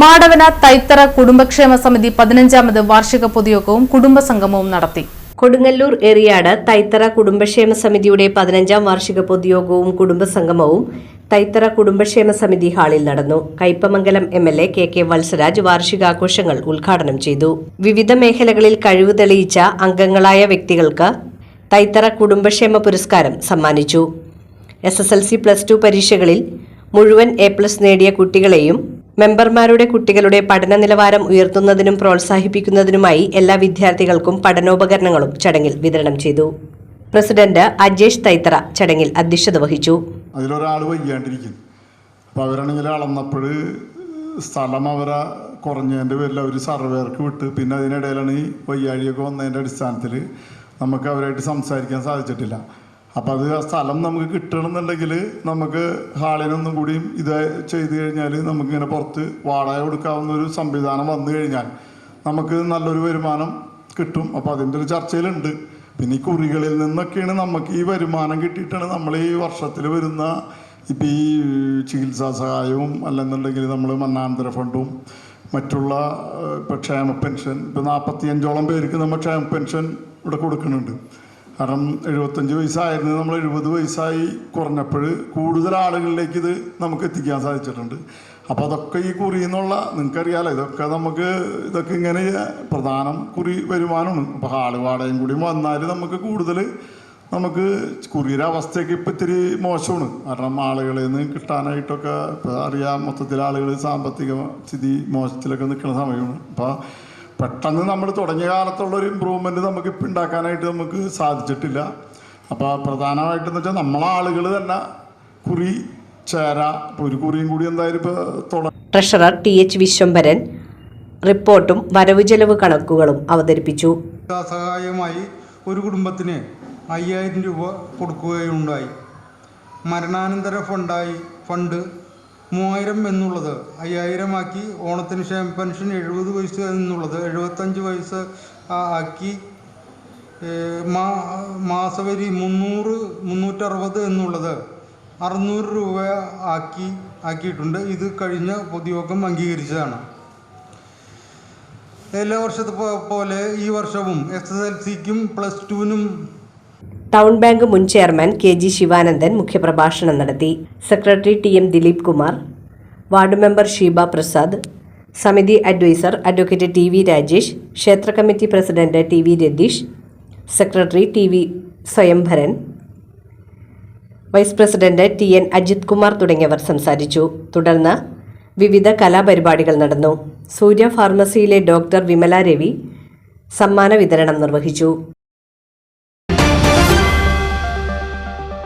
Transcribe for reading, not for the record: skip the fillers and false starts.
മാടവന തൈത്തറ കുടുംബക്ഷേമ സമിതി 15ാമത് വാർഷിക പൊതുയോഗവും കുടുംബസംഗമവും നടത്തി. കൊടുങ്ങല്ലൂർ ഏറിയാട് തൈത്തറ കുടുംബക്ഷേമ സമിതിയുടെ 15ാം വാർഷിക പൊതുയോഗവും കുടുംബസംഗമവും തൈത്തറ കുടുംബക്ഷേമ സമിതി ഹാളിൽ നടന്നു. കയ്പമംഗലം എംഎൽഎ കെ വത്സരാജ് വാർഷികാഘോഷങ്ങൾ ഉദ്ഘാടനം ചെയ്തു. വിവിധ മേഖലകളിൽ കഴിവ് തെളിയിച്ച അംഗങ്ങളായ വ്യക്തികൾക്ക് തൈത്തറ കുടുംബക്ഷേമ പുരസ്കാരം സമ്മാനിച്ചു. SSLC+2 പരീക്ഷകളിൽ മുഴുവൻ A+ നേടിയ കുട്ടികളെയും മെമ്പർമാരുടെ കുട്ടികളുടെ പഠന നിലവാരം ഉയർത്തുന്നതിനും പ്രോത്സാഹിപ്പിക്കുന്നതിനുമായി എല്ലാ വിദ്യാർത്ഥികൾക്കും പഠനോപകരണങ്ങളും ചടങ്ങിൽ വിതരണം ചെയ്തു. പ്രസിഡന്റ് അജേഷ് തൈത്തറ ചടങ്ങിൽ അധ്യക്ഷത വഹിച്ചു. അതിലൊരാൾ വയ്യാണ്ടിരിക്കും. അപ്പോൾ അവരാണെങ്കിൽ അളന്നപ്പോൾ സ്ഥലം അവരെ കുറഞ്ഞതിൻ്റെ പേരിൽ അവർ സർവേർക്ക് വിട്ട്, പിന്നെ അതിനിടയിലാണ് ഈ വയ്യാഴിയൊക്കെ വന്നതിൻ്റെ അടിസ്ഥാനത്തിൽ നമുക്ക് അവരായിട്ട് സംസാരിക്കാൻ സാധിച്ചിട്ടില്ല. അപ്പോൾ അത് ആ സ്ഥലം നമുക്ക് കിട്ടണമെന്നുണ്ടെങ്കിൽ നമുക്ക് ഹാളിനൊന്നും കൂടിയും ഇത് ചെയ്ത് കഴിഞ്ഞാൽ നമുക്കിങ്ങനെ പുറത്ത് വാടക കൊടുക്കാവുന്ന ഒരു സംവിധാനം വന്നു കഴിഞ്ഞാൽ നമുക്ക് നല്ലൊരു വരുമാനം കിട്ടും. അപ്പോൾ അതിൻ്റെ ഒരു ചർച്ചയിലുണ്ട്. പിന്നെ ഈ കുറികളിൽ നിന്നൊക്കെയാണ് നമുക്ക് ഈ വരുമാനം കിട്ടിയിട്ടാണ് നമ്മൾ ഈ വർഷത്തിൽ വരുന്ന ഇപ്പം ഈ ചികിത്സാ സഹായവും അല്ലെന്നുണ്ടെങ്കിൽ നമ്മൾ മരണാനന്തര ഫണ്ടും മറ്റുള്ള ഇപ്പോൾ ക്ഷേമ പെൻഷൻ ഇപ്പോൾ 45ഓളം പേർക്ക് നമ്മൾ ക്ഷേമ പെൻഷൻ ഇവിടെ കൊടുക്കുന്നുണ്ട്. കാരണം 75 വയസ്സായിരുന്നു, നമ്മൾ 70 വയസ്സായി കുറഞ്ഞപ്പോൾ കൂടുതൽ ആളുകളിലേക്ക് ഇത് നമുക്ക് എത്തിക്കാൻ സാധിച്ചിട്ടുണ്ട്. അപ്പോൾ അതൊക്കെ ഈ കുറിയിൽ നിന്നുള്ള നിങ്ങൾക്കറിയാലോ, ഇതൊക്കെ ഇങ്ങനെ പ്രധാനം കുറി വരുമാനമാണ്. അപ്പോൾ ഹാള് വാടകയും കൂടി വന്നാൽ നമുക്ക് കുറിയുടെ അവസ്ഥയൊക്കെ ഇപ്പം ഇത്തിരി മോശമാണ്. കാരണം ആളുകളിൽ നിന്ന് കിട്ടാനായിട്ടൊക്കെ ഇപ്പോൾ അറിയാം, മൊത്തത്തിൽ ആളുകൾ സാമ്പത്തിക സ്ഥിതി മോശത്തിലൊക്കെ നിൽക്കുന്ന സമയമാണ്. അപ്പോൾ പെട്ടെന്ന് നമ്മൾ തുടങ്ങിയ കാലത്തുള്ളൊരു ഇമ്പ്രൂവ്മെൻറ്റ് നമുക്കിപ്പോൾ ഉണ്ടാക്കാനായിട്ട് നമുക്ക് സാധിച്ചിട്ടില്ല. അപ്പോൾ പ്രധാനമായിട്ടെന്ന് വെച്ചാൽ നമ്മളാളുകൾ തന്നെ കുറി ചേരാ, ഇപ്പോൾ ഒരു കുറിയും കൂടി എന്തായാലും ഇപ്പോൾ ട്രഷറർ TH വിശ്വംഭരൻ റിപ്പോർട്ടും വരവ് ചെലവ് കണക്കുകളും അവതരിപ്പിച്ചു. സഹായമായി ഒരു കുടുംബത്തിന് 5000 രൂപ കൊടുക്കുകയുണ്ടായി. മരണാനന്തര ഫണ്ട് 3000 എന്നുള്ളത് 5000 ആക്കി. ഓണത്തിന് ക്ഷേമ പെൻഷൻ 70 വയസ്സ് എന്നുള്ളത് 75 വയസ്സ് ആക്കി. മാസവരി 360 എന്നുള്ളത് 600 രൂപ ആക്കിയിട്ടുണ്ട്. ഇത് കഴിഞ്ഞ പൊതുയോഗം അംഗീകരിച്ചതാണ്. എല്ലാ വർഷത്തെ പോലെ ഈ വർഷവും SSLCക്കും +2നും ടൗൺ ബാങ്ക് മുൻ ചെയർമാൻ KG ശിവാനന്ദൻ മുഖ്യപ്രഭാഷണം നടത്തി. Secretary TM Dileep Kumar, ward member Sheeba Prasad, സമിതി അഡ്വൈസർ അഡ്വക്കേറ്റ് TV രാജേഷ്, ക്ഷേത്ര committee president TV Ratheesh, secretary TV Swayambharan, vice president TN Ajith Kumar തുടങ്ങിയവർ സംസാരിച്ചു. തുടർന്ന് വിവിധ കലാപരിപാടികൾ നടന്നു. സൂര്യ ഫാർമസിയിലെ ഡോക്ടർ വിമല രവി സമ്മാന വിതരണം നിർവഹിച്ചു.